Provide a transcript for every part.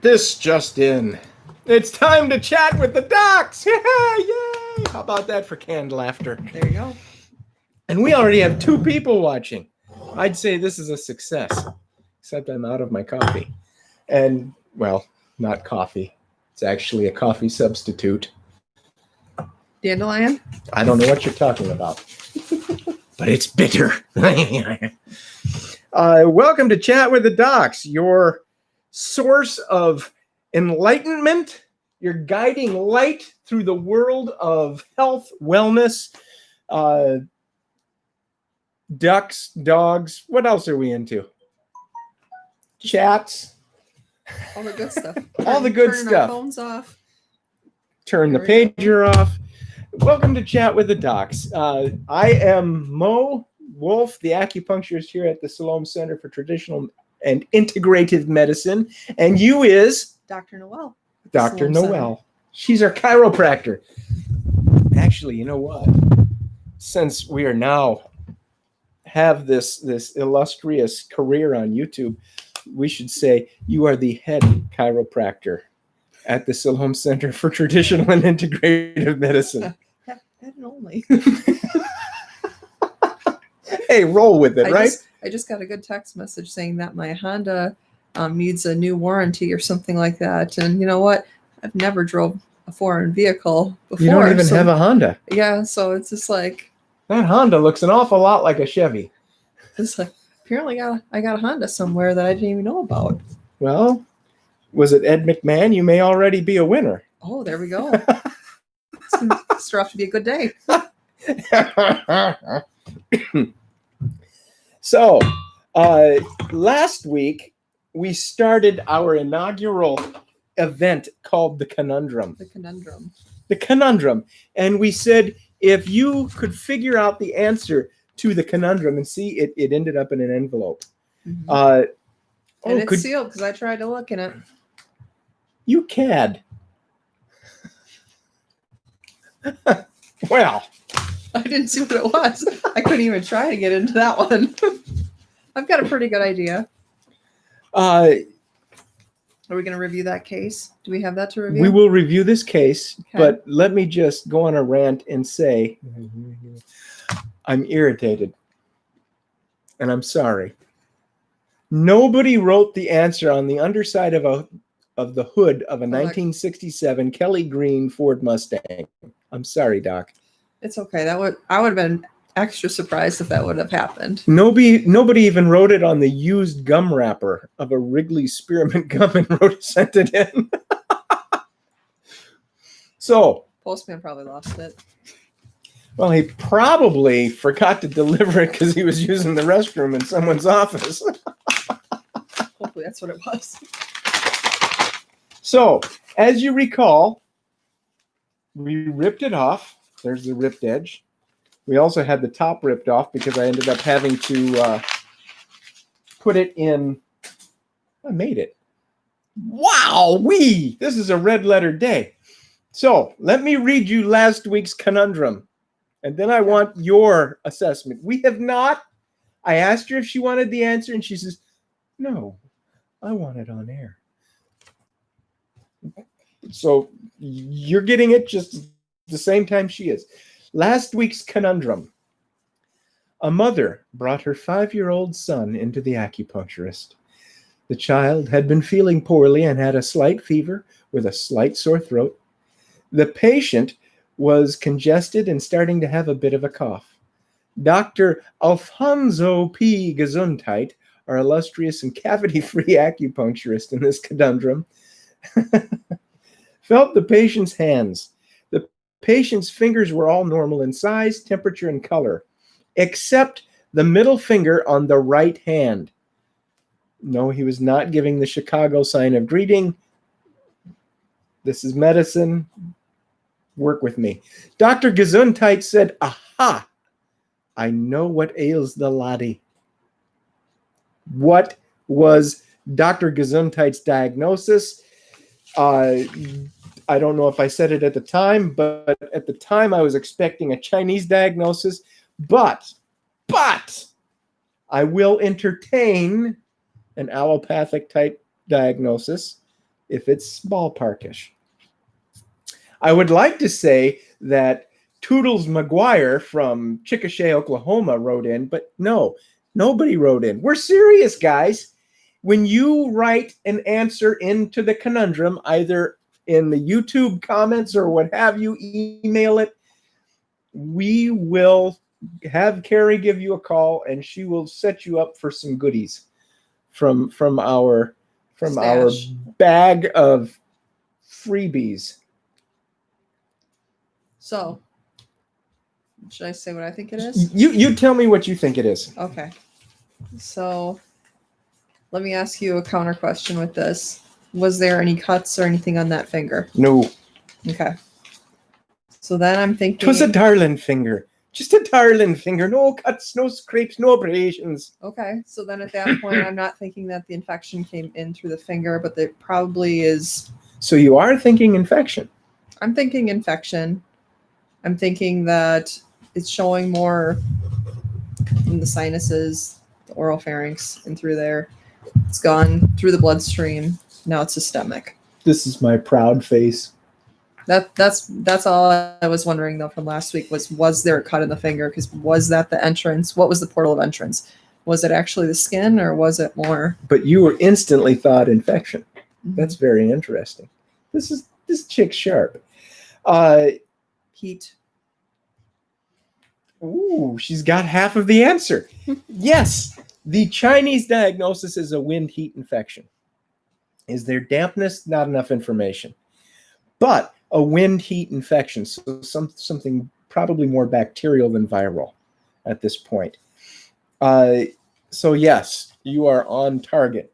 This just in. It's time to chat with the docs. Yay! How about that for canned laughter? There you go. And we already have 2 people watching. I'd say this is a success, except I'm out of my coffee. And, well, not coffee. It's actually a coffee substitute. Dandelion? I don't know what you're talking about, but it's bitter. Welcome to Chat with the Docs, your source of enlightenment, your guiding light through the world of health, wellness, ducks, dogs. What else are we into? Chats. All the good stuff. All the good Turning stuff. Our phones off. Turn the There we pager off. Welcome to Chat with the Docs. I am Mo Wolf, the acupuncturist here at the Siloam Center for Traditional and Integrative Medicine. And you is Dr. Noel. Dr. Siloam Center. Noel. She's our chiropractor. Actually, you know what? Since we are now have this illustrious career on YouTube, we should say you are the head chiropractor at the Siloam Center for Traditional and Integrative Medicine. Head and only. Hey, roll with it, right? I just got a good text message saying that my Honda needs a new warranty or something like that. And you know what? I've never drove a foreign vehicle before. You don't even have a Honda. Yeah, so it's just like That Honda looks an awful lot like a Chevy. it's like apparently I got a Honda somewhere that I didn't even know about. Well, was it Ed McMahon? You may already be a winner. Oh, there we go. It's gonna start off to be a good day. So, last week we started our inaugural event called the Conundrum. The conundrum. The Conundrum. And we said, if you could figure out the answer to the conundrum, and see, it ended up in an envelope. Mhm. And it's could sealed because I tried to look in it. you cad? Well, I didn't see what it was. I couldn't even try to get into that one. I've got a pretty good idea. Are we going to review that case? Do we have that to review? we will review this case, Okay. but let me just go on a rant and say I'm irritated. And I'm sorry. Nobody wrote the answer on the underside of the hood of a 1967 Kelly Green Ford Mustang. I'm sorry, Doc. It's okay. I would have been extra surprised if that would have happened. Nobody even wrote it on the used gum wrapper of a Wrigley Spearmint gum and sent it in. So, Postman probably lost it. well, he probably forgot to deliver it because he was using the restroom in someone's office. Hopefully that's what it was. So, as you recall, we ripped it off. There's the ripped edge. We also had the top ripped off because I ended up having to put it in. I made it. Wow-wee! This is a red letter day. So, let me read you last week's conundrum. And then I want your assessment. We have not. I asked her if she wanted the answer, and she says, no, I want it on air. So you're getting it just the same time she is. Last week's conundrum. A mother brought her 5-year-old son into the acupuncturist. The child had been feeling poorly and had a slight fever with a slight sore throat. The patient was congested and starting to have a bit of a cough. Dr. Alfonso P. Gesundheit, our illustrious and cavity-free acupuncturist in this conundrum, felt the patient's hands. The patient's fingers were all normal in size, temperature, and color, except the middle finger on the right hand. No, he was not giving the Chicago sign of greeting. This is medicine. Work with me. Dr. Gesundheit said, aha, I know what ails the laddie. What was Dr. Gesundheit's diagnosis? I don't know if I said it at the time, but at the time I was expecting a Chinese diagnosis. But I will entertain an allopathic type diagnosis if it's ballparkish. I would like to say that Toodles McGuire from Chickasha, Oklahoma wrote in, but no, nobody wrote in. We're serious, guys. When you write an answer into the conundrum, either in the YouTube comments or what have you, email it, we will have Carrie give you a call and she will set you up for some goodies from our Stash. bag of freebies. So, should I say what I think it is? You tell me what you think it is. Okay. So, let me ask you a counter question with this. Was there any cuts or anything on that finger? No. Okay. So then I'm thinking. It was a darling finger. Just a darling finger. No cuts, no scrapes, no abrasions. Okay. So then at that point, I'm not thinking that the infection came in through the finger, but there probably is. So you are thinking infection. I'm thinking infection. I'm thinking that it's showing more in the sinuses, the oral pharynx, and through there. It's gone through the bloodstream. Now it's systemic. This is my proud face. That's all I was wondering though from last week was there a cut in the finger? Because was that the entrance? What was the portal of entrance? Was it actually the skin or was it more? But you were instantly thought infection. That's very interesting. This chick's sharp. Heat. Ooh, she's got half of the answer. Yes, the Chinese diagnosis is a wind heat infection. Is there dampness? Not enough information. But a wind heat infection, so something probably more bacterial than viral at this point. So yes, you are on target.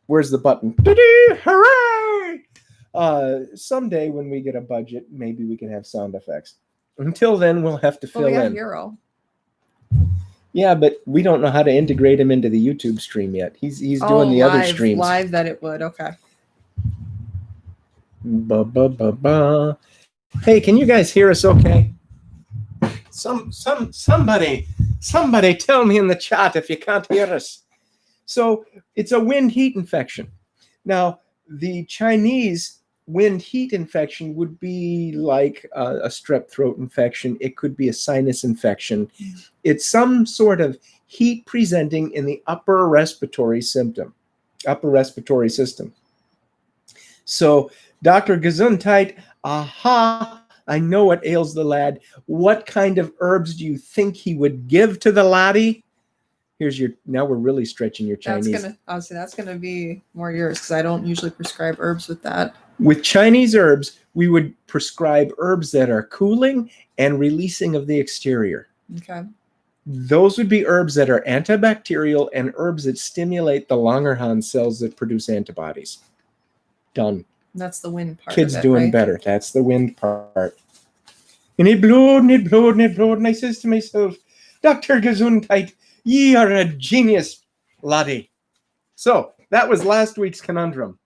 Where's the button? Hooray! Someday when we get a budget, maybe we can have sound effects. Until then, we'll have to fill we got in. Hero. Yeah, but we don't know how to integrate him into the YouTube stream yet. He's doing the other streams. Live that it would. Okay. Ba. Hey, can you guys hear us okay? Somebody tell me in the chat if you can't hear us. So it's a wind heat infection. Now, the Chinese wind heat infection would be like a strep throat infection. It could be a sinus infection. It's some sort of heat presenting in the upper respiratory system. So, Dr. Gesundheit, aha, I know what ails the lad. What kind of herbs do you think he would give to the laddie? Now we're really stretching your Chinese. That's gonna be more yours because I don't usually prescribe herbs with that. With Chinese herbs, we would prescribe herbs that are cooling and releasing of the exterior. Okay. Those would be herbs that are antibacterial and herbs that stimulate the Langerhans cells that produce antibodies. Done. That's the wind part. Kids of it, doing right? better. That's the wind part. And it blowed, and I says to myself, Dr. Gesundheit, ye are a genius, laddie. So that was last week's conundrum.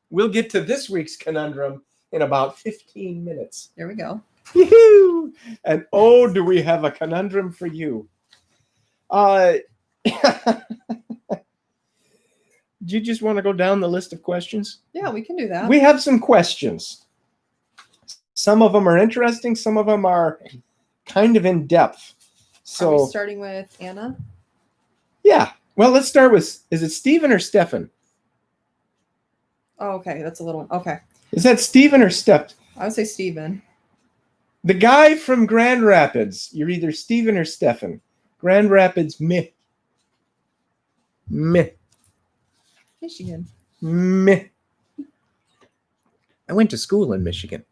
We'll get to this week's conundrum in about 15 minutes. There we go. Yoo-hoo! And oh, do we have a conundrum for you. Do you just want to go down the list of questions? Yeah, we can do that. We have some questions. Some of them are interesting. Some of them are kind of in depth. Are we So, starting with Anna? yeah. Well, let's start with, is it Stephen or Stefan? Oh, okay. That's a little one. Okay. Is that Stephen or Steph? I would say Steven. The guy from Grand Rapids. You're either Stephen or Stefan. Grand Rapids, meh. Michigan. Meh. I went to school in Michigan.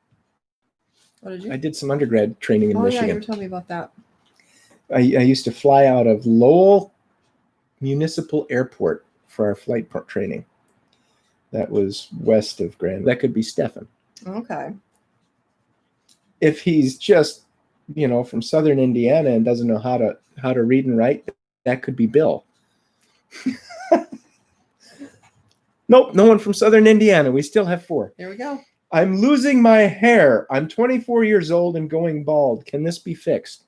What did you? I did some undergrad training in yeah, you Michigan. were telling me about that. I used to fly out of Lowell Municipal Airport for our flight training. That was west of Grand. That could be Stefan. Okay. If he's just, from southern Indiana and doesn't know how to read and write, that could be Bill. Nope, no one from southern Indiana. We still have 4. There we go. I'm losing my hair. I'm 24 years old and going bald. Can this be fixed?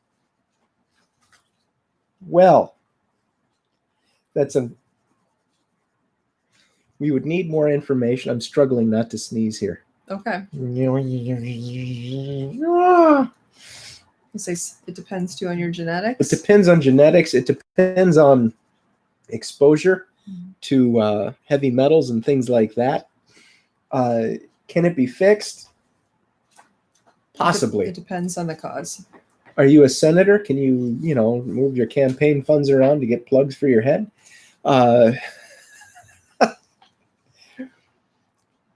Well, that's a We would need more information. I'm struggling not to sneeze here. Okay. It depends too on your genetics. It depends on genetics. It depends on exposure to heavy metals and things like that. Can it be fixed? Possibly. It depends on the cause. Are you a senator? Can you, move your campaign funds around to get plugs for your head?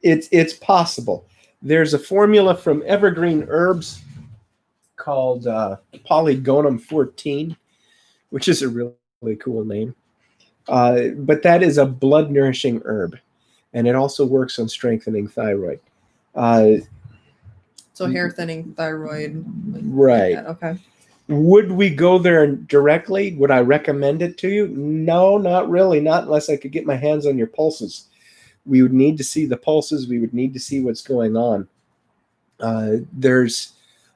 It's possible. There's a formula from Evergreen Herbs called Polygonum 14, which is a really cool name. But that is a blood nourishing herb, and it also works on strengthening thyroid. So hair thinning, thyroid. Right. Like okay. Would we go there directly? Would I recommend it to you? No, not really. Not unless I could get my hands on your pulses. We would need to see the pulses. We would need to see what's going on. There's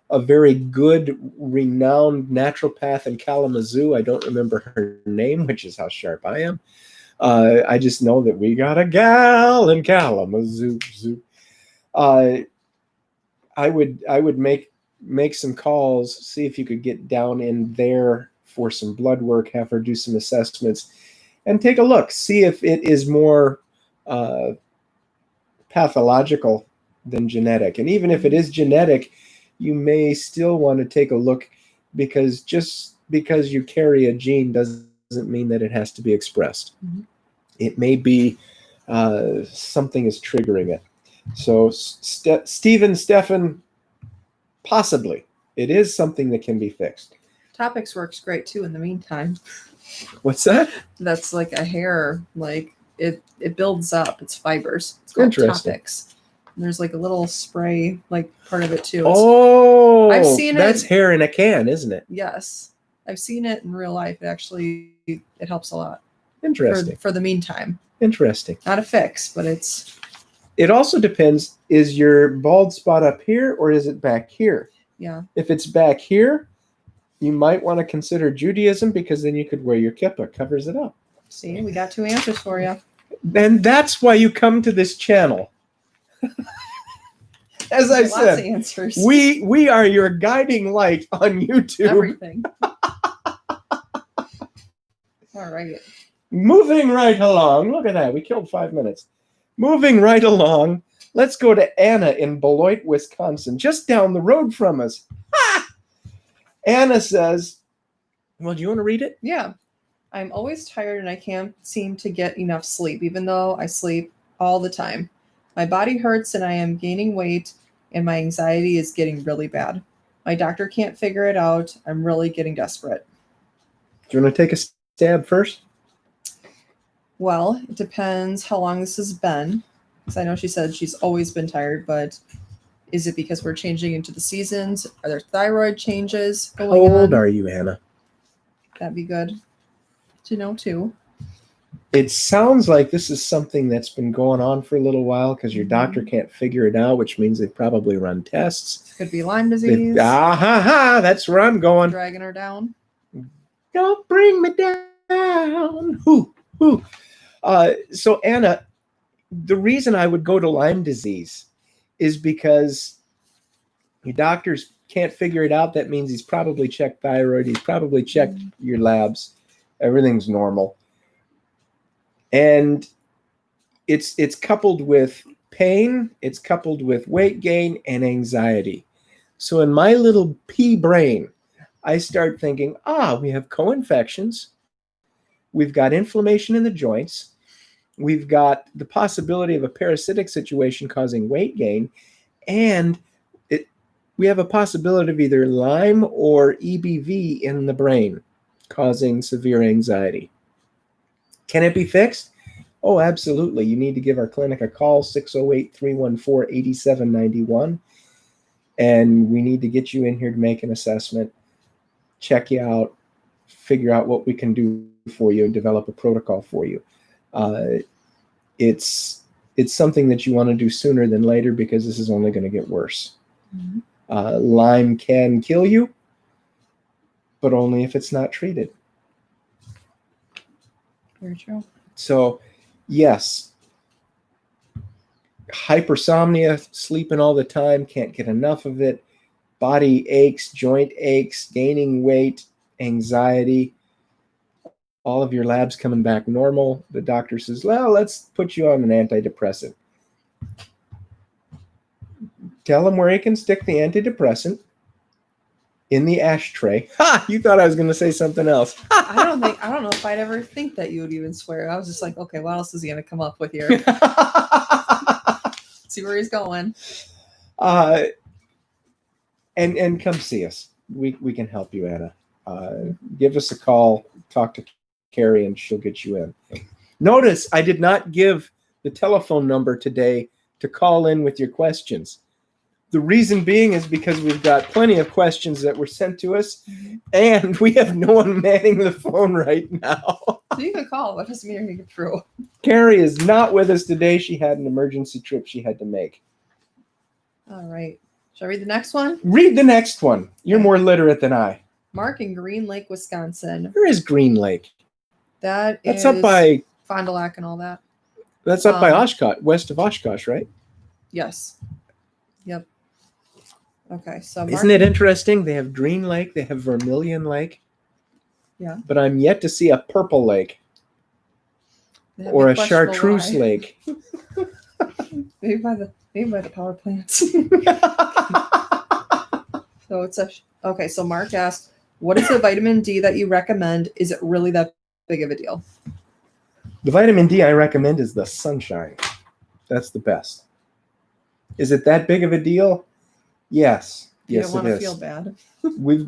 a very good, renowned naturopath in Kalamazoo. I don't remember her name, which is how sharp I am. I just know that we got a gal in Kalamazoo. I would make some calls, see if you could get down in there for some blood work, have her do some assessments, and take a look. See if it is more pathological than genetic. And even if it is genetic, you may still want to take a look, because just because you carry a gene doesn't mean that it has to be expressed. Mm-hmm. It may be something is triggering it. So Stefan, possibly. It is something that can be fixed. Topics works great too in the meantime. What's that? That's like a hair, like it builds up. It's fibers. It's called Topics. And there's like a little spray, like part of it too. I've seen it. That's hair in a can, isn't it? Yes. I've seen it in real life. It helps a lot. Interesting. For the meantime. Interesting. Not a fix, but it also depends, is your bald spot up here or is it back here? Yeah. If it's back here, you might want to consider Judaism, because then you could wear your kippah, covers it up. See, we got 2 answers for you. And that's why you come to this channel. As I said, answers. We are your guiding light on YouTube. Everything. All right. Moving right along. Look at that. We killed 5 minutes. Moving right along. Let's go to Anna in Beloit, Wisconsin, just down the road from us. Ah! Anna says, well, do you want to read it? Yeah. I'm always tired and I can't seem to get enough sleep, even though I sleep all the time. My body hurts and I am gaining weight and my anxiety is getting really bad. My doctor can't figure it out. I'm really getting desperate. Do you want to take a stab first? Well, it depends how long this has been. Because I know she said she's always been tired, but is it because we're changing into the seasons? Are there thyroid changes going on? How old are you, Anna? That'd be good to know too. It sounds like this is something that's been going on for a little while, because your doctor can't figure it out, which means they've probably run tests. Could be Lyme disease. That's where I'm going. Dragging her down. Don't bring me down. Whoo. So Anna, the reason I would go to Lyme disease is because your doctors can't figure it out. That means he's probably checked thyroid. He's probably checked your labs. Everything's normal. And it's coupled with pain. It's coupled with weight gain and anxiety. So in my little pea brain, I start thinking, we have co-infections. We've got inflammation in the joints. We've got the possibility of a parasitic situation causing weight gain. And we have a possibility of either Lyme or EBV in the brain causing severe anxiety. Can it be fixed? Oh, absolutely. You need to give our clinic a call, 608-314-8791. And we need to get you in here to make an assessment, check you out, figure out what we can do for you, and develop a protocol for you. It's something that you want to do sooner than later, because this is only going to get worse. Mm-hmm. Lyme can kill you, but only if it's not treated. Very true. So, yes, hypersomnia, sleeping all the time, can't get enough of it, body aches, joint aches, gaining weight, anxiety, all of your labs coming back normal. The doctor says, well, let's put you on an antidepressant. Tell him where he can stick the antidepressant in the ashtray. Ha! You thought I was going to say something else. I don't know if I'd ever think that you would even swear. I was just like, okay, what else is he going to come up with here? See where he's going. And come see us. We can help you, Anna. Give us a call. Talk to Carrie, and she'll get you in. Notice I did not give the telephone number today to call in with your questions. The reason being is because we've got plenty of questions that were sent to us, and we have no one manning the phone right now. So you can call, but it doesn't mean you're going to get through. Carrie is not with us today. She had an emergency trip she had to make. All right. Shall I read the next one? Read the next one. You're more literate than I. Mark in Green Lake, Wisconsin. Where is Green Lake? That's up by Fond du Lac and all that. That's up by Oshkosh, west of Oshkosh, right? Yes. Yep. Okay, so Isn't it interesting? They have Green Lake, they have Vermilion Lake. Yeah. But I'm yet to see a purple lake or a chartreuse lake. maybe by the power plants. So it's okay. So Mark asked, "What is the vitamin D that you recommend? Is it really that big of a deal?" The vitamin D I recommend is the Sunshine. That's the best. Is it that big of a deal? Yes. You Yes, don't it want to is. feel bad.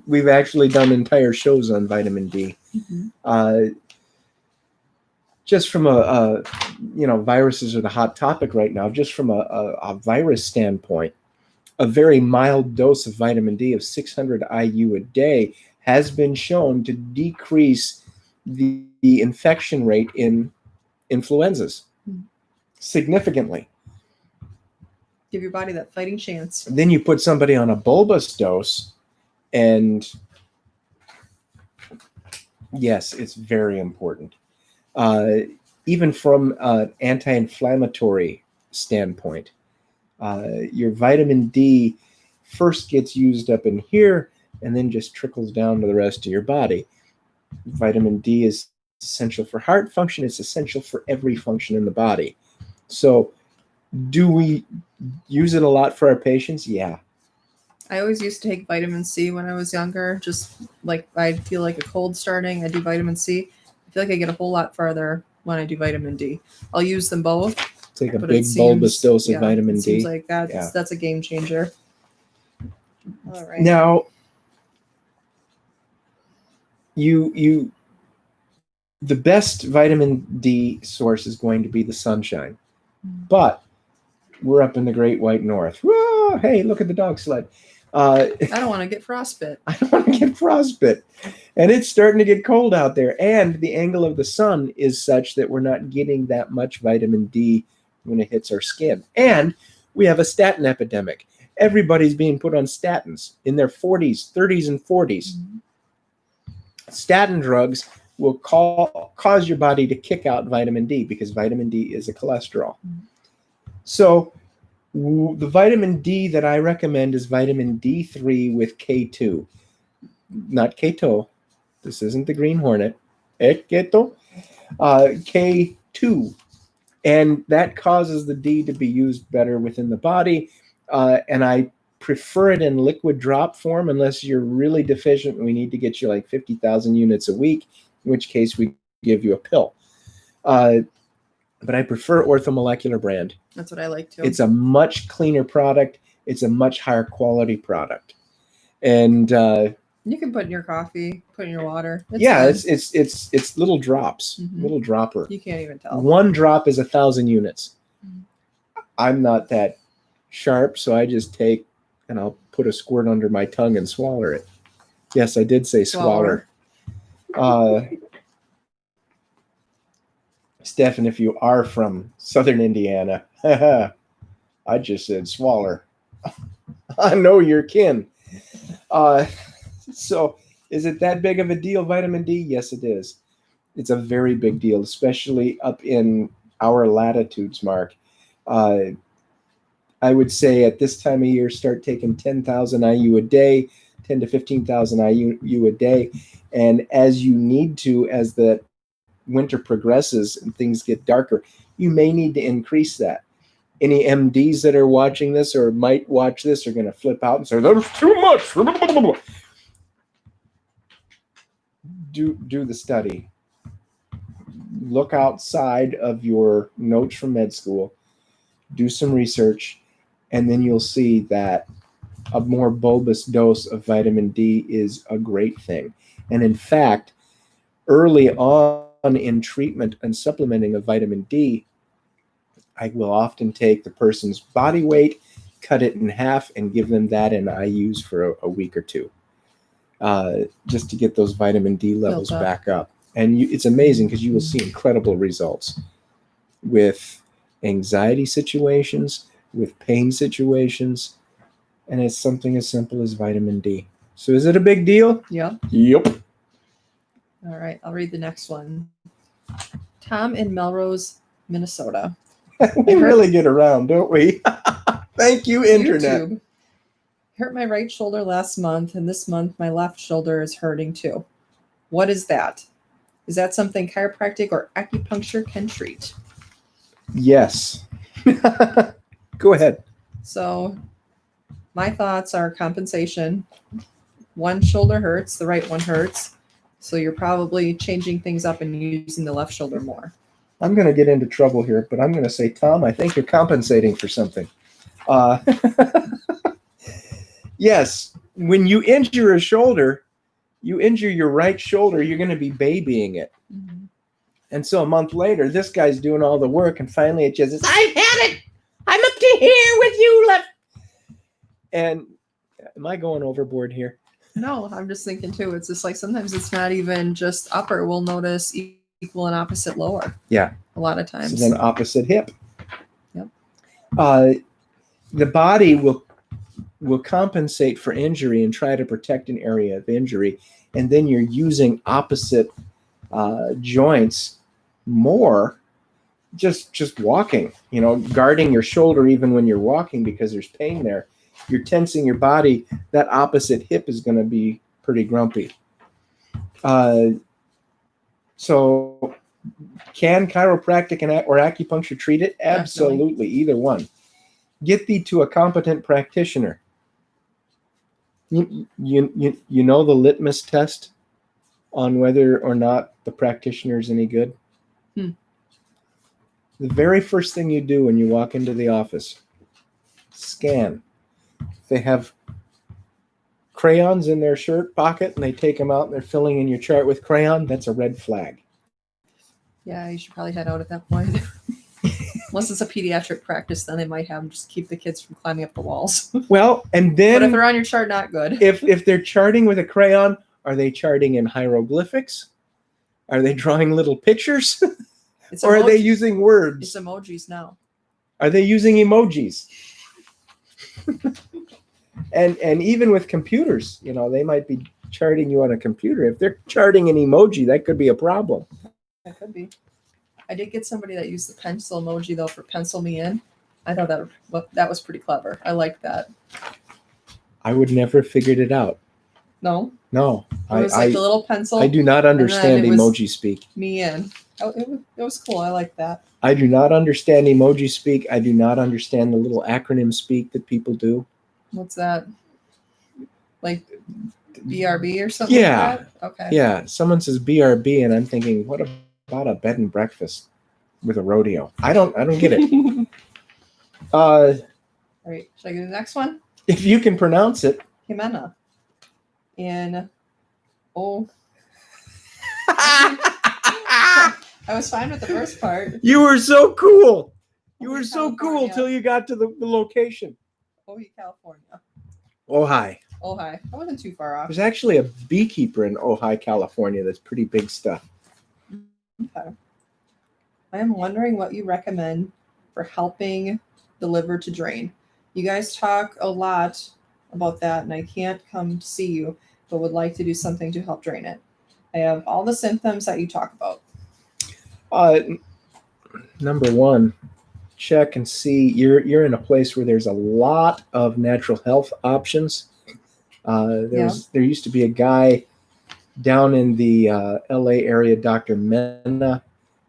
We've actually done entire shows on vitamin D. Mm-hmm. Just from a viruses are the hot topic right now. Just from a virus standpoint, a very mild dose of vitamin D of 600 IU a day has been shown to decrease the infection rate in influenzas significantly. Give your body that fighting chance. Then you put somebody on a bulbous dose, and yes, it's very important. Even from an anti-inflammatory standpoint, your vitamin D first gets used up in here and then just trickles down to the rest of your body. Vitamin D is essential for heart function. It's essential for every function in the body. So do we use it a lot for our patients? Yeah. I always used to take vitamin C when I was younger. Just like I'd feel like a cold starting, I do vitamin C. I feel like I get a whole lot farther when I do vitamin D. I'll use them both. Take a big bulbous dose of vitamin D. Seems like that's a game changer. All right. Now, the best vitamin D source is going to be the sunshine, but we're up in the Great White North. Whoa, hey, look at the dog sled. I don't want to get frostbite. I don't want to get frostbite. And it's starting to get cold out there. And the angle of the sun is such that we're not getting that much vitamin D when it hits our skin. And we have a statin epidemic. Everybody's being put on statins in their 40s, 30s, and 40s. Mm-hmm. Statin drugs will cause your body to kick out vitamin D because vitamin D is a cholesterol. Mm-hmm. So the vitamin D that I recommend is vitamin D3 with K2. Not Keto. This isn't the Green Hornet. Keto. K2. And that causes the D to be used better within the body. And I prefer it in liquid drop form unless you're really deficient and we need to get you like 50,000 units a week, in which case we give you a pill. But I prefer orthomolecular brand. That's what I like too. It's a much cleaner product. It's a much higher quality product. And you can put in your coffee, put in your water. It's little drops, little dropper. You can't even tell. One drop is 1,000 units. I'm not that sharp, so I just take and I'll put a squirt under my tongue and swallow it. Yes, I did say swaller. Stefan, if you are from Southern Indiana, I just said swaller. I know your kin. So is it that big of a deal, vitamin D? Yes, it is. It's a very big deal, especially up in our latitudes, Mark. I would say at this time of year, start taking 10,000 IU a day, 10 to 15,000 IU a day. And as you need to, as the winter progresses and things get darker, you may need to increase that. Any MDs that are watching this or might watch this are going to flip out and say, "That's too much." Do the study. Look outside of your notes from med school, do some research, and then you'll see that a more bulbous dose of vitamin D is a great thing. And in fact, early on in treatment and supplementing of vitamin D, I will often take the person's body weight, cut it in half, and give them that in IUs for a week or two, just to get those vitamin D levels back up. And it's amazing because you will see incredible results with anxiety situations, with pain situations, and it's something as simple as vitamin D. So is it a big deal? Yeah. Yep. All right, I'll read the next one. Tom in Melrose, Minnesota. We really get around, don't we? Thank you, Internet. YouTube. Hurt my right shoulder last month, and this month my left shoulder is hurting too. What is that? Is that something chiropractic or acupuncture can treat? Yes. Go ahead. So my thoughts are compensation. One shoulder hurts, the right one hurts. So you're probably changing things up and using the left shoulder more. I'm going to get into trouble here, but I'm going to say, Tom, I think you're compensating for something. Yes, when you injure a shoulder, you injure your right shoulder, you're going to be babying it. Mm-hmm. And so a month later, this guy's doing all the work, and finally it just says, "I've had it. I'm up to here with you left." And am I going overboard here? No, I'm just thinking too. It's just like sometimes it's not even just upper. We'll notice equal and opposite lower. Yeah. A lot of times. So then opposite hip. Yep. The body will compensate for injury and try to protect an area of injury, and then you're using opposite joints more, just walking, guarding your shoulder even when you're walking because there's pain there. You're tensing your body. That opposite hip is going to be pretty grumpy. So can chiropractic or acupuncture treat it? Absolutely, either one. Get thee to a competent practitioner. You know the litmus test on whether or not the practitioner is any good? The very first thing you do when you walk into the office, scan. If they have crayons in their shirt pocket and they take them out and they're filling in your chart with crayon, that's a red flag. Yeah, you should probably head out at that point. Unless it's a pediatric practice, then they might have them just keep the kids from climbing up the walls. Well, and then but if they're on your chart, not good. If they're charting with a crayon, are they charting in hieroglyphics? Are they drawing little pictures? Or are they using words? It's emojis now. Are they using emojis? and even with computers, they might be charting you on a computer. If they're charting an emoji, that could be a problem. That could be. I did get somebody that used the pencil emoji though for pencil me in. I thought that was pretty clever. I like that. I would never have figured it out. No. It was like the little pencil. I do not understand emoji speak. Me in. Oh, it was cool. I like that. I do not understand emoji speak. I do not understand the little acronym speak that people do. What's that? Like BRB or something? Yeah. Like that? Okay. Yeah. Someone says BRB, and I'm thinking, what about a bed and breakfast with a rodeo? I don't get it. All right. Should I get the next one? If you can pronounce it. Jimena. I was fine with the first part. You were so cool. You were so cool till you got to the location. Ojai, California. Ojai. I wasn't too far off. There's actually a beekeeper in Ojai, California. That's pretty big stuff. Okay. I am wondering what you recommend for helping the liver to drain. You guys talk a lot about that, and I can't come to see you, but would like to do something to help drain it. I have all the symptoms that you talk about. Number one, check and see you're in a place where there's a lot of natural health options. There used to be a guy down in the LA area, Dr. Mena,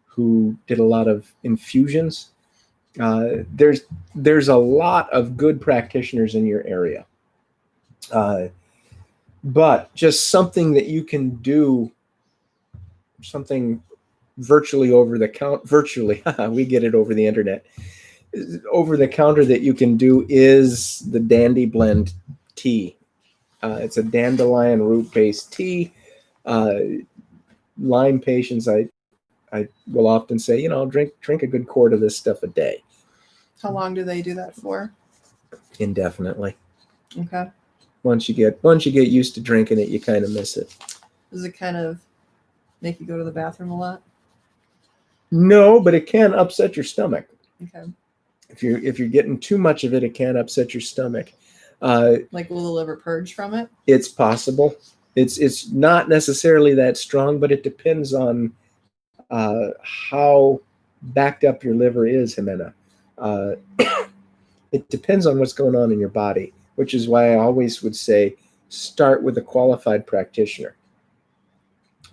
who did a lot of infusions. There's a lot of good practitioners in your area. But just something that you can do, something virtually over the counter, virtually, we get it over the internet, over the counter that you can do is the Dandy Blend tea. It's a dandelion root based tea. Lyme patients, I will often say, drink a good quart of this stuff a day. How long do they do that for? Indefinitely. Okay. Once you get used to drinking it, you kind of miss it. Does it kind of make you go to the bathroom a lot? No, but it can upset your stomach. Okay. If you're getting too much of it, it can upset your stomach. Like, will the liver purge from it? It's possible. It's not necessarily that strong, but it depends on how backed up your liver is, Jimena. It depends on what's going on in your body, which is why I always would say start with a qualified practitioner.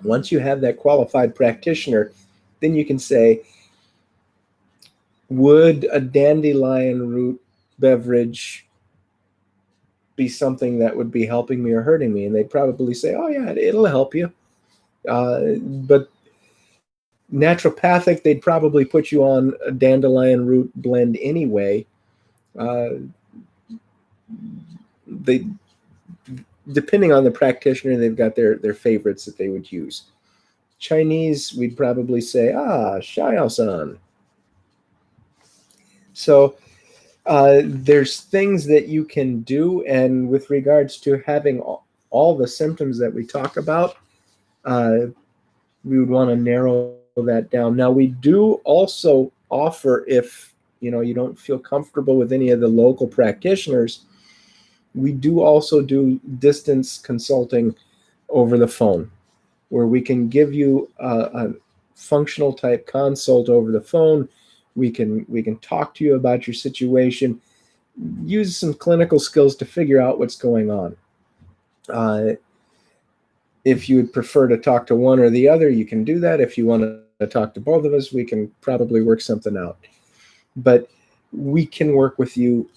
Once you have that qualified practitioner, then you can say, would a dandelion root beverage be something that would be helping me or hurting me? And they'd probably say, oh yeah, it'll help you. But naturopathic, they'd probably put you on a dandelion root blend anyway. They, depending on the practitioner, they've got their favorites that they would use. Chinese, we'd probably say, Xiaosan. So there's things that you can do, and with regards to having all the symptoms that we talk about, we would want to narrow that down. Now, we do also offer, if you don't feel comfortable with any of the local practitioners, we do also do distance consulting over the phone, where we can give you a functional type consult over the phone. We can talk to you about your situation, use some clinical skills to figure out what's going on. If you would prefer to talk to one or the other, you can do that. If you want to talk to both of us, we can probably work something out. But we can work with you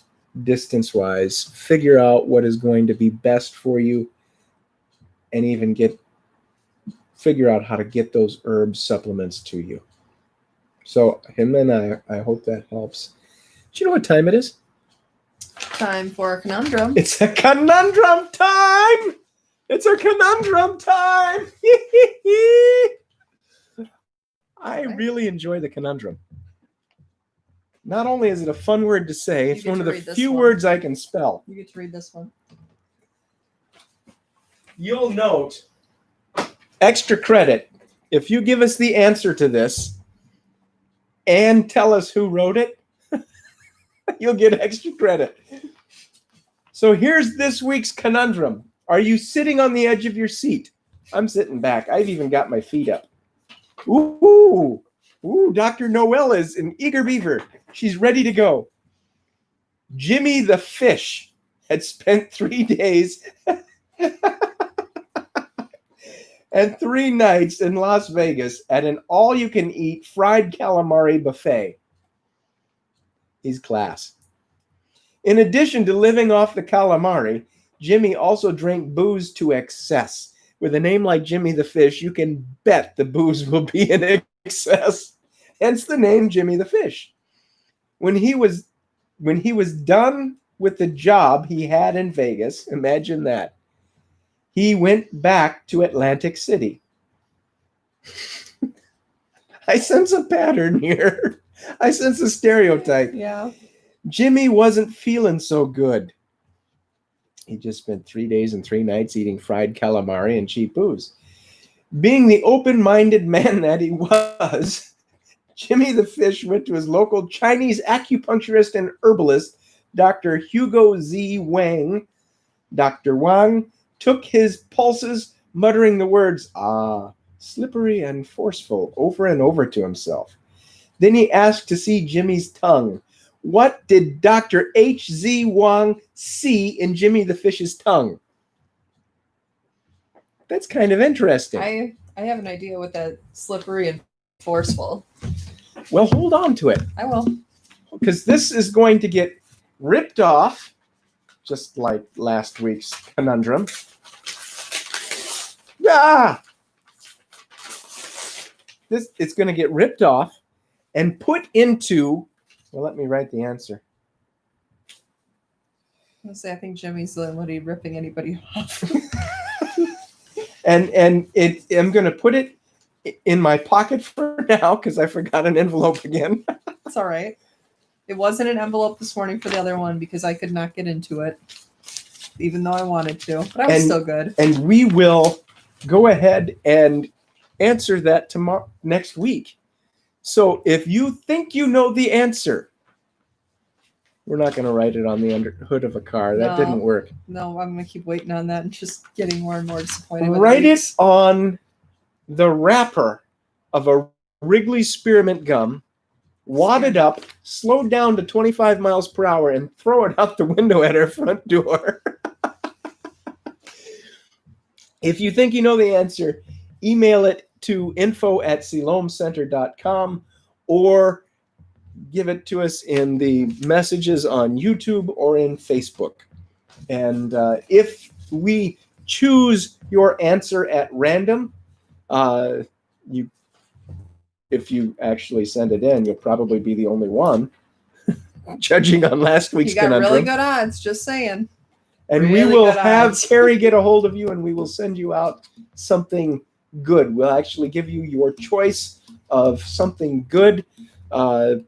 distance-wise, figure out what is going to be best for you, and even figure out how to get those herb supplements to you. So, Jimena, I hope that helps. Do you know what time it is? Time for a conundrum. It's a conundrum time! It's a conundrum time! I really enjoy the conundrum. Not only is it a fun word to say, it's one of the few words I can spell. You get to read this one. You'll note, extra credit, if you give us the answer to this and tell us who wrote it, you'll get extra credit. So here's this week's conundrum. Are you sitting on the edge of your seat? I'm sitting back. I've even got my feet up. Ooh, Dr. Noel is an eager beaver. She's ready to go. Jimmy the fish had spent 3 days and 3 nights in Las Vegas at an all-you-can-eat fried calamari buffet. He's class. In addition to living off the calamari, Jimmy also drank booze to excess. With a name like Jimmy the Fish, you can bet the booze will be in excess. Hence the name Jimmy the Fish. When he was done with the job he had in Vegas, imagine that, he went back to Atlantic City. I sense a pattern here. I sense a stereotype. Yeah. Jimmy wasn't feeling so good. He just spent 3 days and 3 nights eating fried calamari and cheap booze. Being the open-minded man that he was, Jimmy the Fish went to his local Chinese acupuncturist and herbalist, Dr. Hugo Z. Wang. Dr. Wang took his pulses, muttering the words, slippery and forceful, over and over to himself. Then he asked to see Jimmy's tongue. What did Dr. H.Z. Wong see in Jimmy the Fish's tongue? That's kind of interesting. I have an idea with that slippery and forceful. Well, hold on to it. I will. Because this is going to get ripped off, just like last week's conundrum. Ah! It's going to get ripped off and put into, well, let me write the answer. I think Jimmy's the one ripping anybody off. and I'm going to put it in my pocket for now because I forgot an envelope again. It's all right. It wasn't an envelope this morning for the other one because I could not get into it, even though I wanted to. But I was still good. And we will go ahead and answer that tomorrow, next week. So if you think you know the answer, we're not going to write it on the hood of a car. That didn't work. No, I'm going to keep waiting on that and just getting more and more disappointed. Write it on the wrapper of a Wrigley Spearmint gum, wad it up, slow down to 25 miles per hour, and throw it out the window at our front door. If you think you know the answer, email it to info@silomecenter.com or give it to us in the messages on YouTube or in Facebook. And if we choose your answer at random, if you actually send it in, you'll probably be the only one, judging on last week's conundrum. You got really good odds, just saying. And really we will have Carrie get a hold of you, and we will send you out something good. We'll actually give you your choice of something good. We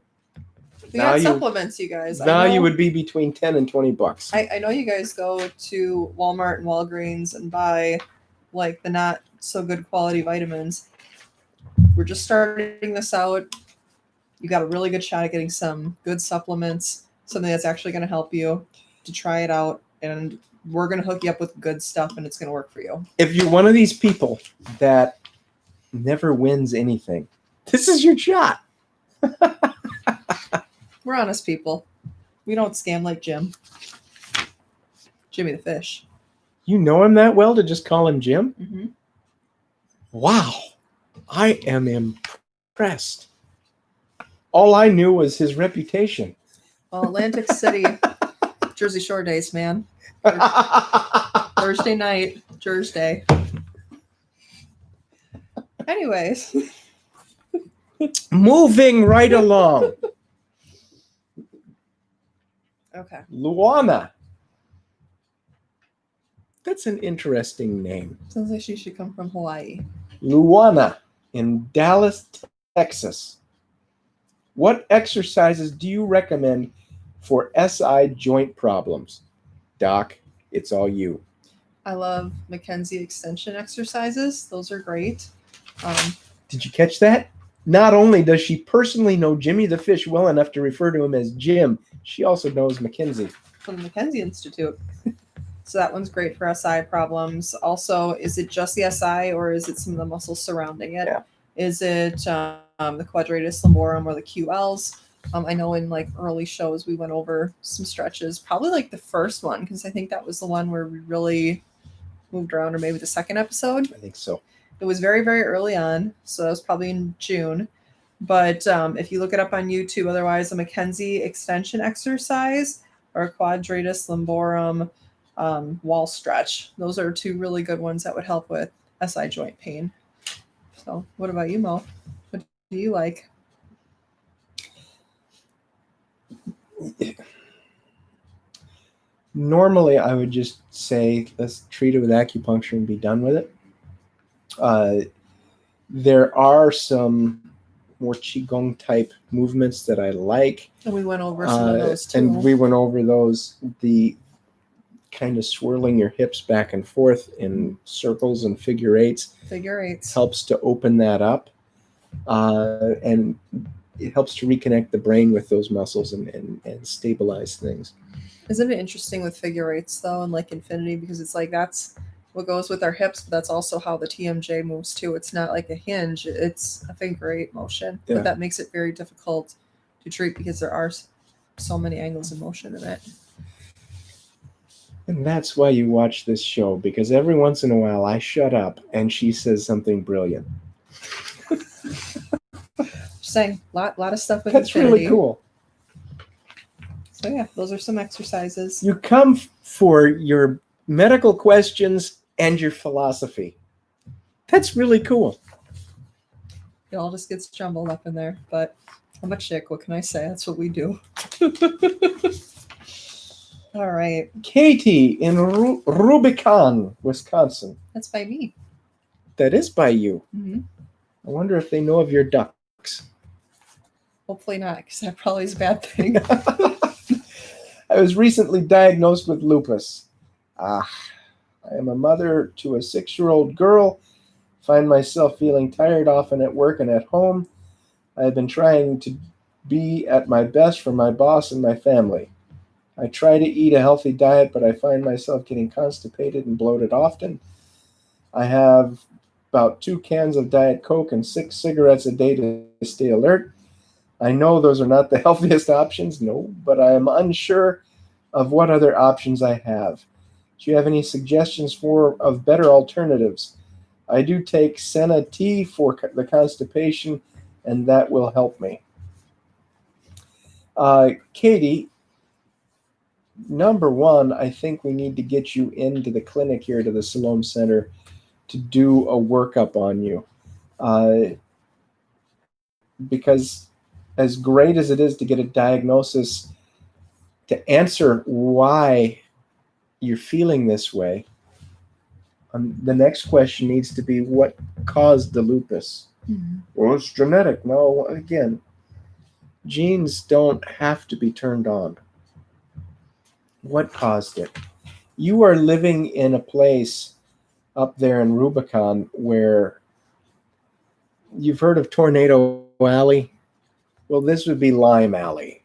got supplements, you guys. Value would be between $10 and $20. I know you guys go to Walmart and Walgreens and buy like the not so good quality vitamins. We're just starting this out. You got a really good shot at getting some good supplements, something that's actually going to help you to try it out. And we're going to hook you up with good stuff, and it's going to work for you. If you're one of these people that never wins anything, this is your shot. We're honest people. We don't scam like Jimmy the Fish. You know him that well to just call him Jim? Mm-hmm. Wow. I am impressed. All I knew was his reputation. Well, Atlantic City, Jersey Shore days, man. Thursday night, Thursday. Anyways. Moving right along. Okay. Luana. That's an interesting name. Sounds like she should come from Hawaii. Luana in Dallas, Texas. What exercises do you recommend for SI joint problems? Doc, it's all you. I love McKenzie extension exercises. Those are great. Did you catch that? Not only does she personally know Jimmy the Fish well enough to refer to him as Jim, she also knows McKenzie. From the McKenzie Institute. So that one's great for SI problems. Also, is it just the SI or is it some of the muscles surrounding it? Yeah. Is it the quadratus lumborum or the QLs? I know in like early shows we went over some stretches, probably like the first one, because I think that was the one where we really moved around, or maybe the second episode. I think so. It was very, very early on, so that was probably in June. But if you look it up on YouTube, otherwise a McKenzie extension exercise or a quadratus lumborum wall stretch. Those are two really good ones that would help with SI joint pain. So what about you, Mo? What do you like? Normally, I would just say, let's treat it with acupuncture and be done with it. There are some more Qigong type movements that I like. And we went over some of those too. And we went over those, the kind of swirling your hips back and forth in circles and figure eights. Figure eights. Helps to open that up. And it helps to reconnect the brain with those muscles and stabilize things. Isn't it interesting with figure eights though, and like infinity, because it's like that's what goes with our hips, but that's also how the TMJ moves too. It's not like a hinge, it's a finger eight motion. Yeah. But that makes it very difficult to treat because there are so many angles of motion in it. And that's why you watch this show, because every once in a while I shut up and she says something brilliant. Just saying, lot of stuff with That's infinity. really cool. So yeah, those are some exercises. You come for your medical questions and your philosophy. That's really cool. It all just gets jumbled up in there, but I'm a chick. What can I say? That's what we do. All right. Katie in Rubicon, Wisconsin. That's by me. That is by you. Mm-hmm. I wonder if they know of your ducks. Hopefully not, because that probably is a bad thing. I was recently diagnosed with lupus. I am a mother to a 6-year-old girl. Find myself feeling tired often at work and at home. I've been trying to be at my best for my boss and my family. I try to eat a healthy diet, but I find myself getting constipated and bloated often. I have about 2 cans of Diet Coke and 6 cigarettes a day to stay alert. I know those are not the healthiest options, no, but I am unsure of what other options I have. Do you have any suggestions of better alternatives? I do take Senna tea for the constipation, and that will help me. Katie, number one, I think we need to get you into the clinic here to the Siloam Center to do a workup on you. Because as great as it is to get a diagnosis to answer why you're feeling this way, the next question needs to be, what caused the lupus? Mm-hmm. Well, it's genetic. No, again, genes don't have to be turned on. What caused it? You are living in a place up there in Rubicon where you've heard of Tornado Alley. Well, this would be Lime Alley.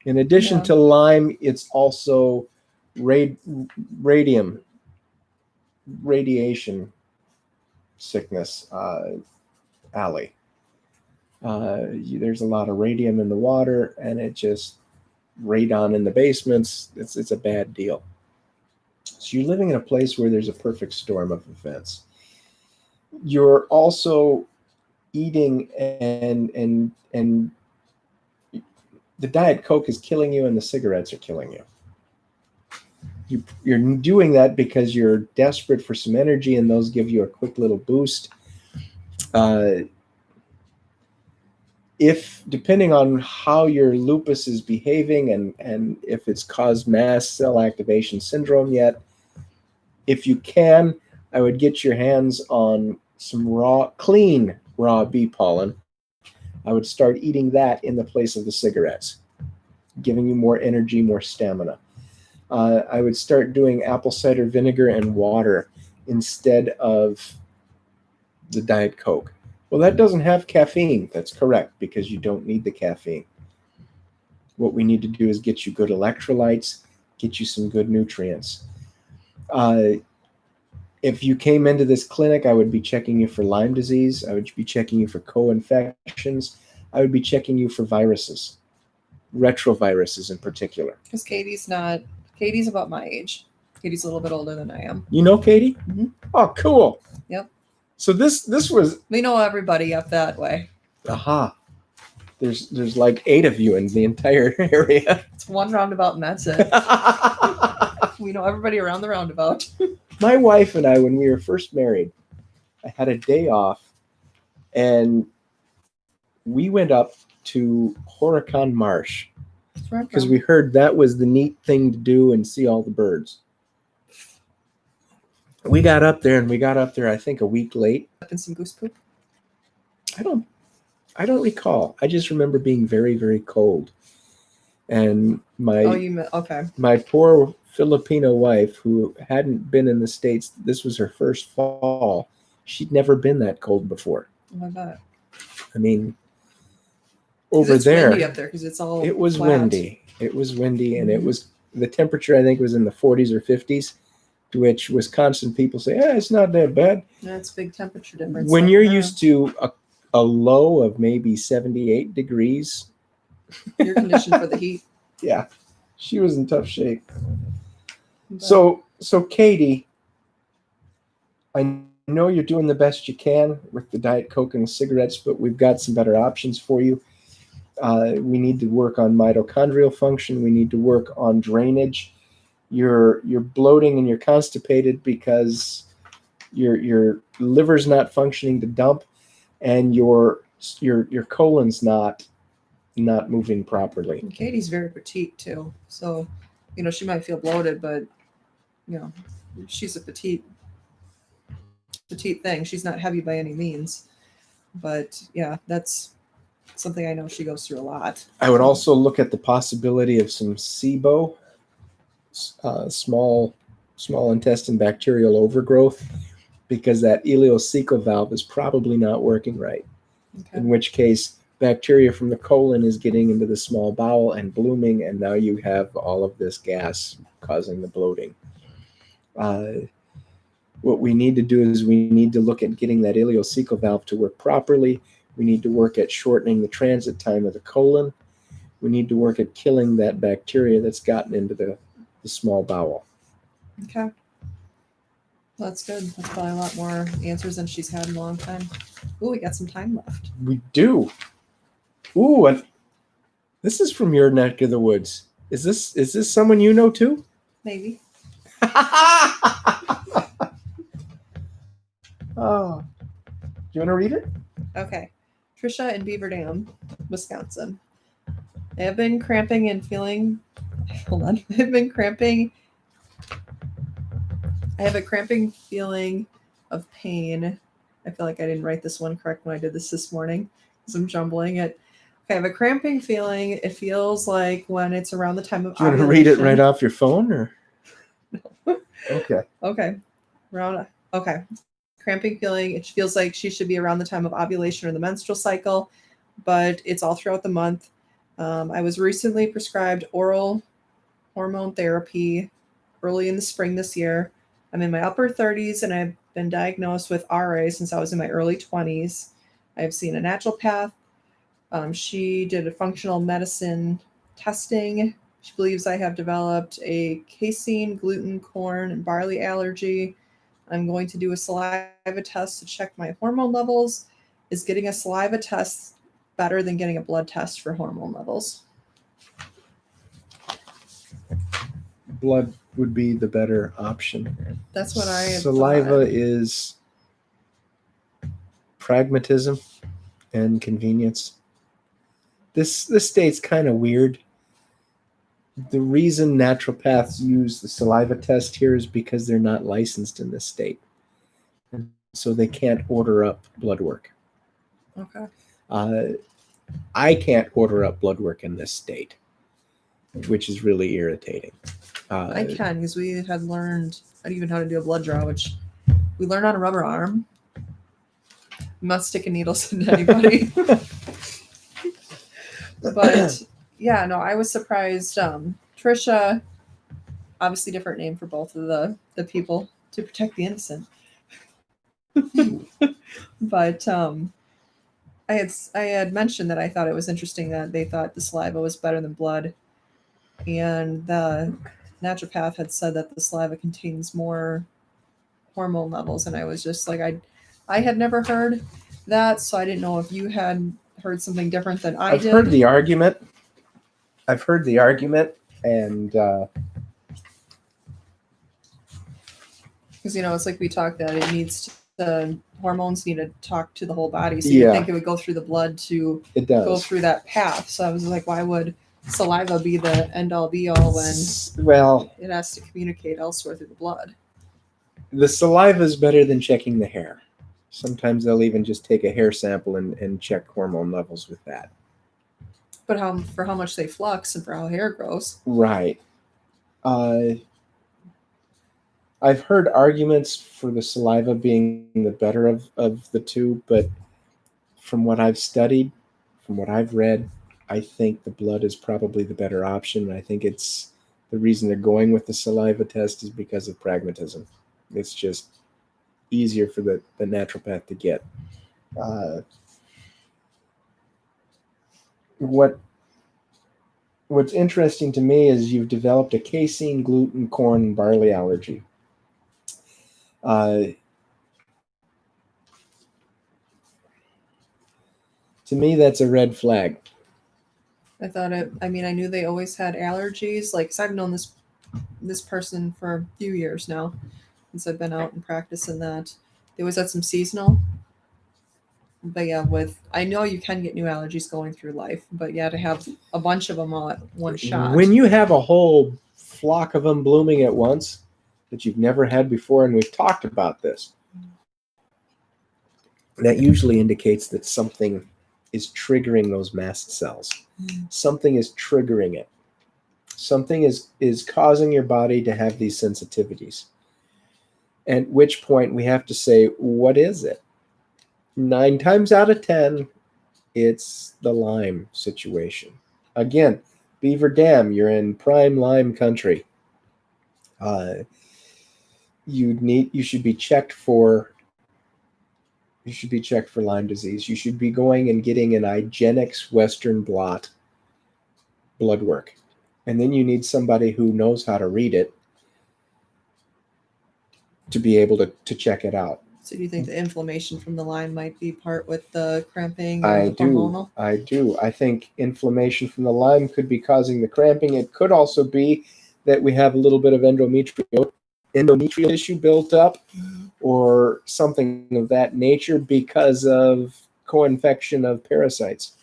In addition to lime, it's also radiation sickness alley. There's a lot of radium in the water, and it just radon in the basements. It's a bad deal. So you're living in a place where there's a perfect storm of events. You're also eating and the Diet Coke is killing you and the cigarettes are killing you. You're doing that because you're desperate for some energy, and those give you a quick little boost. If, depending on how your lupus is behaving and if it's caused mast cell activation syndrome yet, if you can, I would get your hands on some clean raw bee pollen. I would start eating that in the place of the cigarettes, giving you more energy, more stamina. I would start doing apple cider vinegar and water instead of the Diet Coke. Well, that doesn't have caffeine. That's correct, because you don't need the caffeine. What we need to do is get you good electrolytes, get you some good nutrients. If you came into this clinic, I would be checking you for Lyme disease. I would be checking you for co-infections. I would be checking you for viruses, retroviruses in particular. Because Katie's about my age. Katie's a little bit older than I am. You know Katie? Mm-hmm. Oh, cool. Yep. So this was... We know everybody up that way. Aha. There's like 8 of you in the entire area. It's one roundabout and that's it. We know everybody around the roundabout. My wife and I, when we were first married, I had a day off, and we went up to Horicon Marsh because we heard that was the neat thing to do and see all the birds. We got up there, I think, a week late. And some goose poop? I don't recall. I just remember being very, very cold. And my poor Filipino wife, who hadn't been in the States, this was her first fall. She'd never been that cold before. Oh my God. I mean, over it's there, windy up there because it's all. It was flat. windy. It was windy, and it was, the temperature I think was in the 40s or 50s. To which Wisconsin people say, it's not that bad. That's a big temperature difference. When like you're that. used to a low of maybe 78 degrees, You're conditioned for the heat. yeah, she was in tough shape. But So Katie, I know you're doing the best you can with the Diet Coke and the cigarettes, but we've got some better options for you. We need to work on mitochondrial function. We need to work on drainage. You're bloating and you're constipated because your liver's not functioning to dump, and your colon's not moving properly. and Katie's very petite too, so she might feel bloated, but she's a petite thing. She's not heavy by any means, but yeah, that's something I know she goes through a lot. I would also look at the possibility of some SIBO, small intestine bacterial overgrowth, because that ileocecal valve is probably not working right. Okay. In which case, bacteria from the colon is getting into the small bowel and blooming, and now you have all of this gas causing the bloating. What we need to do is we need to look at getting that ileocecal valve to work properly. We need to work at shortening the transit time of the colon. We need to work at killing that bacteria that's gotten into the small bowel. Okay. Well, that's good. That's probably a lot more answers than she's had in a long time. Ooh, we got some time left. We do. Ooh, and this is from your neck of the woods. Is this someone you know too? Maybe. Oh. Do you want to read it? Okay. Trisha in Beaver Dam, Wisconsin. I have been cramping and feeling. Hold on. I have a cramping feeling of pain. I feel like I didn't write this one correct when I did this morning because I'm jumbling it. Okay, I have a cramping feeling. It feels like when it's around the time of Do you want to ovulation. read it right off your phone, or? Okay. Okay. Okay. Cramping feeling. It feels like she should be around the time of ovulation or the menstrual cycle, but it's all throughout the month. I was recently prescribed oral hormone therapy early in the spring this year. I'm in my upper 30s and I've been diagnosed with RA since I was in my early 20s. I've seen a naturopath. She did a functional medicine testing. She believes I have developed a casein, gluten, corn, and barley allergy. I'm going to do a saliva test to check my hormone levels. Is getting a saliva test better than getting a blood test for hormone levels? Blood would be the better option. That's what I had Saliva thought. is pragmatism and convenience. This state's kind of weird. The reason naturopaths use the saliva test here is because they're not licensed in this state, and so they can't order up blood work. Okay. I can't order up blood work in this state, which is really irritating. I can, because we had learned even how to do a blood draw, which we learned on a rubber arm. I'm not sticking needles into anybody. But yeah, no, I was surprised. Trisha, obviously different name for both of the people to protect the innocent. But I had mentioned that I thought it was interesting that they thought the saliva was better than blood, and the naturopath had said that the saliva contains more hormone levels, and I was just like, I had never heard that, so I didn't know if you had heard something different than I did. I've heard the argument, and because it's like we talked that it needs the hormones need to talk to the whole body, so Yeah. you think it would go through the blood to it does. go through that path. So I was like, why would saliva be the end all be all when Well, it has to communicate elsewhere through the blood? the saliva is better than checking the hair. Sometimes they'll even just take a hair sample and check hormone levels with that. But for how much they flux and for how hair grows. Right. I've heard arguments for the saliva being the better of the two, but from what I've studied, from what I've read, I think the blood is probably the better option. I think it's the reason they're going with the saliva test is because of pragmatism. It's just easier for the naturopath to get. What's interesting to me is you've developed a casein, gluten, corn, and barley allergy. To me, that's a red flag. I knew they always had allergies. Like, 'cause I've known this person for a few years now, since I've been out and practicing that. They always had some seasonal. But yeah, I know you can get new allergies going through life, but yeah, to have a bunch of them all at one shot. When you have a whole flock of them blooming at once that you've never had before, and we've talked about this, that usually indicates that something is triggering those mast cells. Something is triggering it. Something is causing your body to have these sensitivities. At which point we have to say, what is it? 9 times out of 10, it's the Lyme situation. Again, Beaver Dam, you're in prime Lyme country. You should be checked for Lyme disease. You should be going and getting an IGeneX Western blot blood work. And then you need somebody who knows how to read it to be able to check it out. So do you think the inflammation from the Lyme might be part with the cramping? I do. I think inflammation from the Lyme could be causing the cramping. It could also be that we have a little bit of endometrial tissue built up or something of that nature because of co-infection of parasites.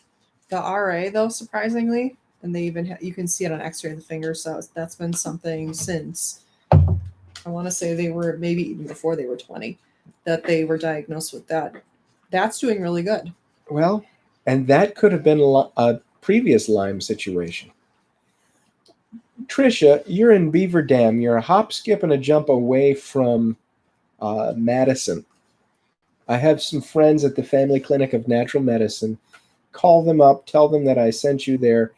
The RA, though, surprisingly, and they even you can see it on X-ray of the finger, so that's been something since, I want to say they were maybe even before they were 20, that they were diagnosed with that. That's doing really good. Well, and that could have been a previous Lyme situation. Tricia, you're in Beaver Dam. You're a hop, skip, and a jump away from Madison. I have some friends at the Family Clinic of Natural Medicine. Call them up. Tell them that I sent you there.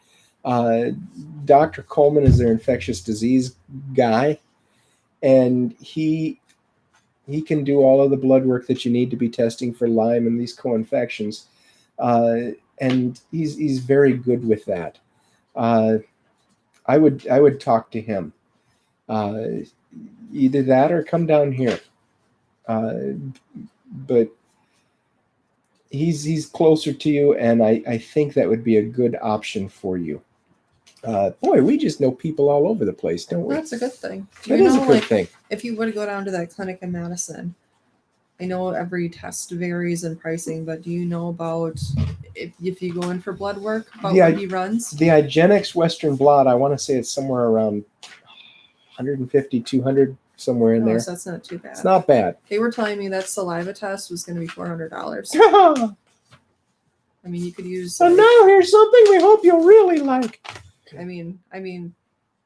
Dr. Coleman is their infectious disease guy, and he can do all of the blood work that you need to be testing for Lyme and these co-infections. And he's very good with that. I would talk to him. Either that or come down here. But he's closer to you, and I think that would be a good option for you. Boy, we just know people all over the place, don't we? That's a good thing. That is a good thing. If you were to go down to that clinic in Madison, I know every test varies in pricing, but do you know about if you go in for blood work, about what he runs? The IGeneX Western blot, I want to say it's somewhere around 150, 200, somewhere in there. So that's not too bad. It's not bad. They were telling me that saliva test was going to be $400. I mean, you could use. So now here's something we hope you'll really like. I mean,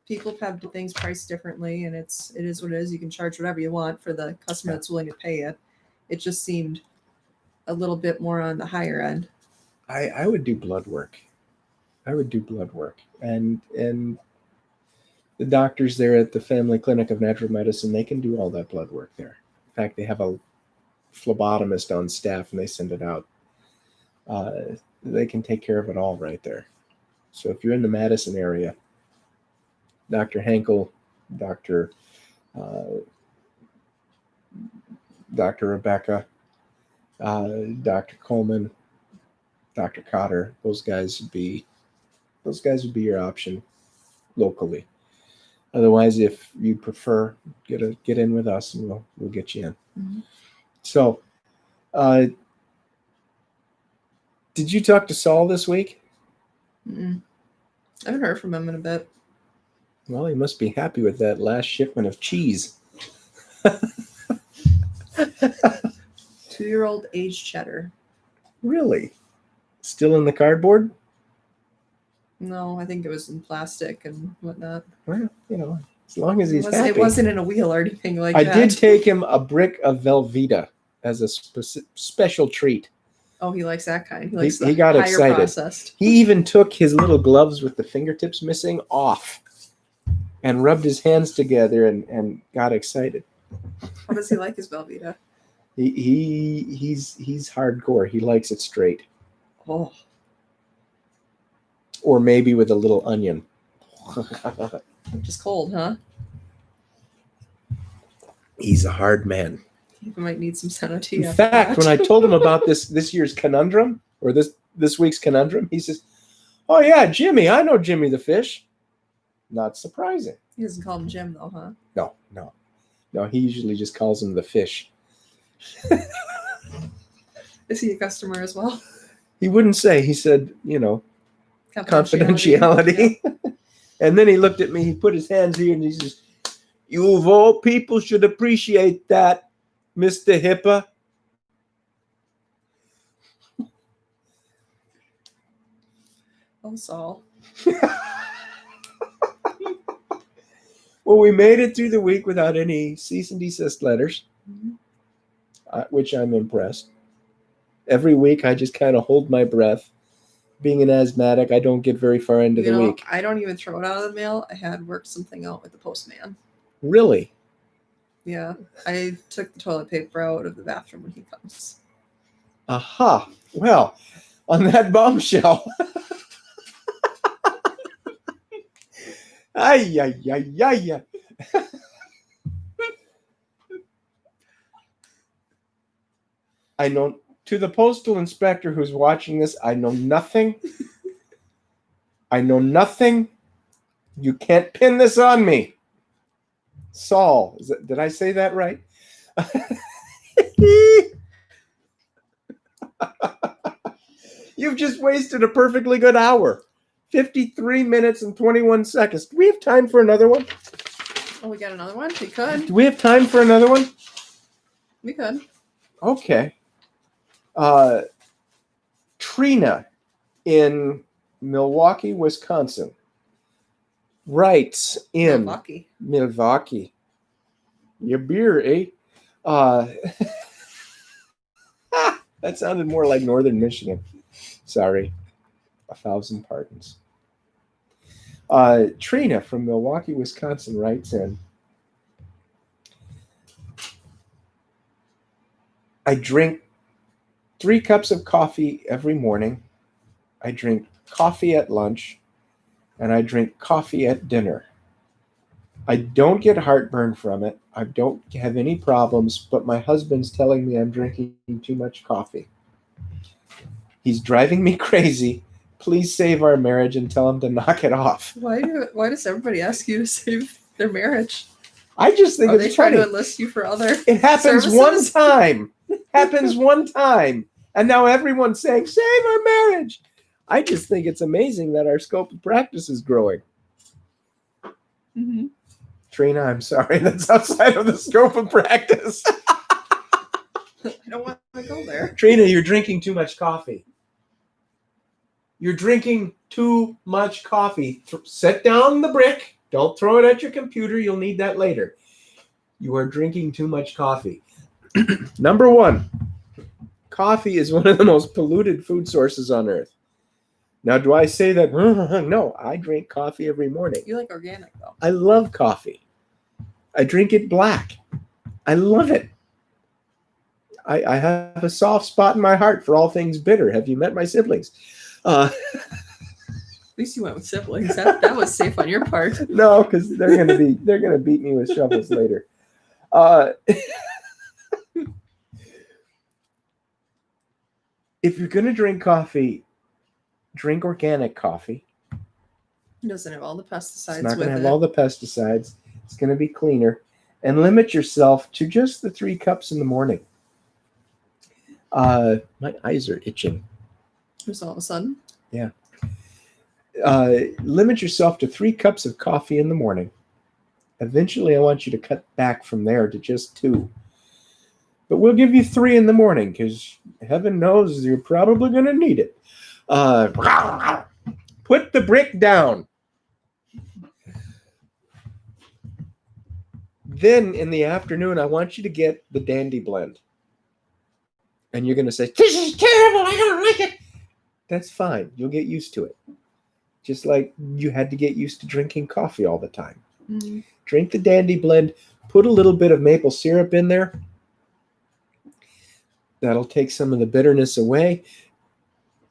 people have things priced differently, and it is what it is. You can charge whatever you want for the customer that's willing to pay it. It just seemed a little bit more on the higher end. I would do blood work. And the doctors there at the Family Clinic of Natural Medicine, they can do all that blood work there. In fact, they have a phlebotomist on staff, and they send it out. They can take care of it all right there. So if you're in the Madison area, Dr. Henkel, Dr. Rebecca, Dr. Coleman, Dr. Cotter, those guys would be your option locally. Otherwise, if you prefer, get in with us, and we'll get you in. Mm-hmm. So, did you talk to Saul this week? Mm-mm. I haven't heard from him in a bit. Well, he must be happy with that last shipment of cheese. 2-year-old aged cheddar. Really? Still in the cardboard? No, I think it was in plastic and whatnot. Well, as long as he's happy. It wasn't in a wheel or anything like that. I did take him a brick of Velveeta as a special treat. Oh, he likes that kind. He likes he got higher excited. Processed. He even took his little gloves with the fingertips missing off and rubbed his hands together and got excited. How does he like his Velveeta? He's hardcore. He likes it straight, Oh, or maybe with a little onion. just cold, huh? He's a hard man. You might need some Sanotia. In fact, when I told him about this year's conundrum, or this week's conundrum, he says, "Oh yeah, Jimmy. I know Jimmy the fish." Not surprising. He doesn't call him Jim, though, huh? No. He usually just calls him the fish. Is he a customer as well? He wouldn't say. He said, confidentiality. Yeah. And then he looked at me. He put his hands here and he says, "You of all people should appreciate that, Mr. Hipper." Oh, Saul. Well, we made it through the week without any cease and desist letters, which I'm impressed. Every week, I just kind of hold my breath. Being an asthmatic, I don't get very far into the week. I don't even throw it out of the mail. I had worked something out with the postman. Really? Yeah. I took the toilet paper out of the bathroom when he comes. Aha. Well, on that bombshell. Ay, ay, ay, ay, ay. I know, to the postal inspector who's watching this, I know nothing. I know nothing. You can't pin this on me. Saul, did I say that right? You've just wasted a perfectly good hour. 53 minutes and 21 seconds. Do we have time for another one? Oh, we got another one? We could. Do we have time for another one? We could. Okay. Trina in Milwaukee, Wisconsin writes in Milwaukee. Your beer, eh? That sounded more like Northern Michigan. Sorry. 1,000 pardons. Trina from Milwaukee, Wisconsin writes in, "I drink 3 cups of coffee every morning. I drink coffee at lunch, and I drink coffee at dinner. I don't get heartburn from it. I don't have any problems, but my husband's telling me I'm drinking too much coffee. He's driving me crazy. Please save our marriage and tell him to knock it off." Why does everybody ask you to save their marriage? I just think Are they it's trying funny. to enlist you for other It happens services? one time. Happens one time. And now everyone's saying, save our marriage. I just think it's amazing that our scope of practice is growing. Mm-hmm. Trina, I'm sorry. That's outside of the scope of practice. I don't want to go there. Trina, you're drinking too much coffee. You're drinking too much coffee. Set down the brick. Don't throw it at your computer. You'll need that later. You are drinking too much coffee. Number 1, coffee is one of the most polluted food sources on earth. Now, do I say that? No, I drink coffee every morning. You like organic, though. I love coffee. I drink it black. I love it. I have a soft spot in my heart for all things bitter. Have you met my siblings? At least you went with siblings. That was safe on your part. No, because they're gonna beat me with shovels later. If you're gonna drink coffee, drink organic coffee. It doesn't have all the pesticides. It's not with gonna have it. all the pesticides. It's gonna be cleaner, and limit yourself to just the 3 cups in the morning. My eyes are itching. Just all of a sudden. Yeah. Limit yourself to 3 cups of coffee in the morning. Eventually, I want you to cut back from there to just 2. But we'll give you 3 in the morning because heaven knows you're probably going to need it. Put the brick down. Then in the afternoon, I want you to get the Dandy Blend. And you're going to say, "This is terrible. I don't like it." That's fine. You'll get used to it. Just like you had to get used to drinking coffee all the time. Mhm. Drink the Dandy Blend. Put a little bit of maple syrup in there. That'll take some of the bitterness away.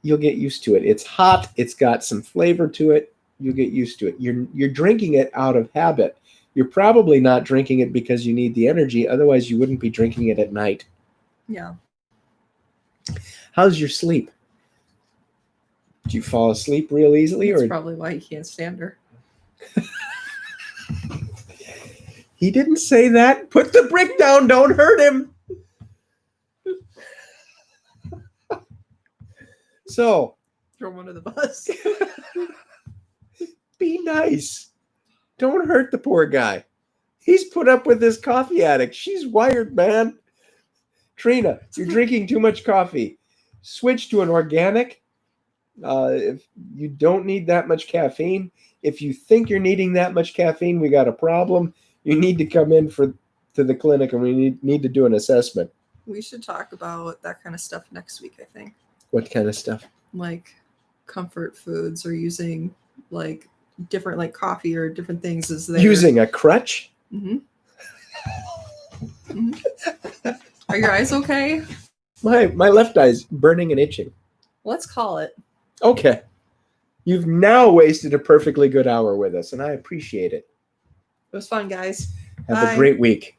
You'll get used to it. It's hot. It's got some flavor to it. You'll get used to it. You're drinking it out of habit. You're probably not drinking it because you need the energy. Otherwise, you wouldn't be drinking it at night. Yeah. How's your sleep? Do you fall asleep real easily, That's or probably why you can't stand her. he didn't say that? Put the brick down. Don't hurt him. So, Throw him under the bus. be nice. Don't hurt the poor guy. He's put up with this coffee addict. She's wired, man. Trina, you're drinking too much coffee. Switch to an organic. If you don't need that much caffeine, if you think you're needing that much caffeine, we got a problem. You need to come in to the clinic, and we need to do an assessment. We should talk about that kind of stuff next week, I think. What kind of stuff? Like comfort foods, or using like different, like coffee or different things as their... Using a crutch? Mhm. Mhm. Are your eyes okay? My left eye's burning and itching. Let's call it. Okay. You've now wasted a perfectly good hour with us, and I appreciate it. It was fun, guys. Have Bye. a great week.